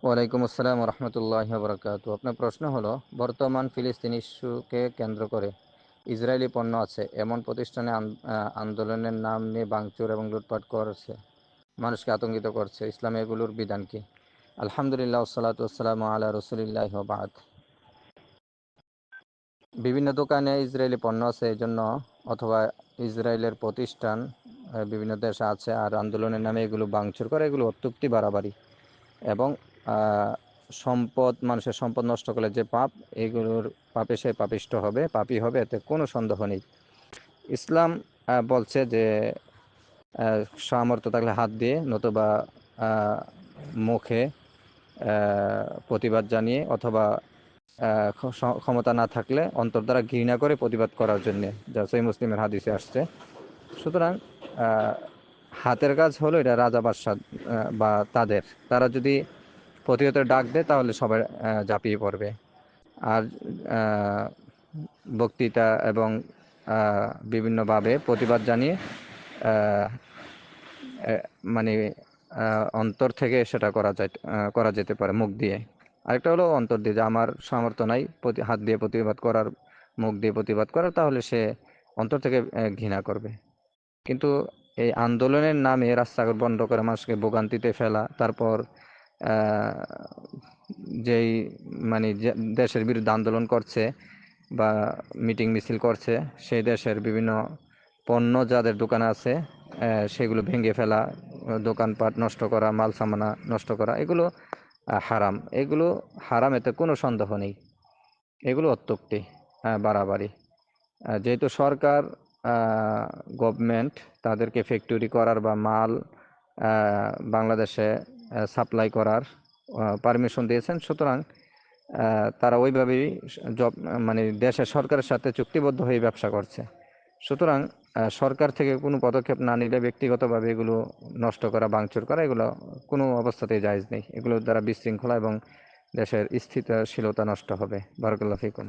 ওয়ালাইকুম আসসালাম রহমতুল্লাহি বরকাত। আপনার প্রশ্ন হলো, বর্তমান ফিলিস্তিন ইস্যুকে কেন্দ্র করে ইসরায়েলি পণ্য আছে এমন প্রতিষ্ঠানে আন্দোলনের নাম নিয়ে ভাঙচুর এবং লুটপাট করছে, মানুষকে আতঙ্কিত করছে, ইসলামে এগুলোর বিধান কি? আলহামদুলিল্লাহ, ওয়াসসালাতু ওয়াসসালামু আলা রাসূলিল্লাহি ওয়া বা'দ। বিভিন্ন দোকানে ইসরায়েলি পণ্য আছে এই জন্য, অথবা ইসরায়েলের প্রতিষ্ঠান বিভিন্ন দেশে আছে, আর আন্দোলনের নামে এগুলো ভাঙচুর করে, এগুলো অত্যুক্তি বাড়াবাড়ি এবং মানুষের সম্পদ নষ্ট করলে যে পাপ, এগুলোর পাপে সে পাপিষ্ট হবে, পাপী হবে, এতে কোনো সন্দেহ নেই। ইসলাম বলছে যে সামর্থ্য থাকলে হাত দিয়ে, নতুবা মুখে প্রতিবাদ জানিয়ে, অথবা ক্ষমতা না থাকলে অন্তর দ্বারা ঘৃণা করে প্রতিবাদ করার জন্য, যা সহিহ মুসলিমের হাদিসে আসছে। সুতরাং হাতের কাজ হলো এটা রাজা বাদশাহ বা তারা যদি প্রতিহতের ডাক দেয় তাহলে সবাই ঝাঁপিয়ে পড়বে। আর বক্তৃতা এবং বিভিন্নভাবে প্রতিবাদ জানিয়ে মানে অন্তর থেকে সেটা করা যেতে পারে মুখ দিয়ে। আরেকটা হলো অন্তর দিয়ে, যে আমার সামর্থ্য নাই হাত দিয়ে প্রতিবাদ করার, মুখ দিয়ে প্রতিবাদ করার, তাহলে সে অন্তর থেকে ঘৃণা করবে। কিন্তু এই আন্দোলনের নামে রাস্তাঘাট বন্ধ করে মানুষকে ভোগান্তিতে ফেলা, তারপর যেই দেশের বিরুদ্ধে আন্দোলন করছে বা মিটিং মিছিল করছে, সেই দেশের বিভিন্ন পণ্য যাদের দোকানে আছে সেগুলো ভেঙে ফেলা, দোকানপাট নষ্ট করা, মাল সামানা নষ্ট করা, এগুলো হারাম। এগুলো হারাম, এতে কোনো সন্দেহ নেই। এগুলো অত্যুক্তি, বাড়াবাড়ি। যেহেতু সরকার, গভর্নমেন্ট তাদেরকে ফ্যাক্টরি করার বা মাল বাংলাদেশে সাপ্লাই করার পারমিশন দিয়েছেন, সুতরাং তারা ওইভাবেই দেশের সরকারের সাথে চুক্তিবদ্ধ হয়ে ব্যবসা করছে। সুতরাং সরকার থেকে কোনো পদক্ষেপ না নিলে ব্যক্তিগতভাবে এগুলো নষ্ট করা, ভাঙচুর করা, এগুলো কোনো অবস্থাতেই জায়েজ নেই। এগুলোর দ্বারা বিশৃঙ্খলা এবং দেশের স্থিতিশীলতা নষ্ট হবে। বারাকাল্লাহু ফিকুম।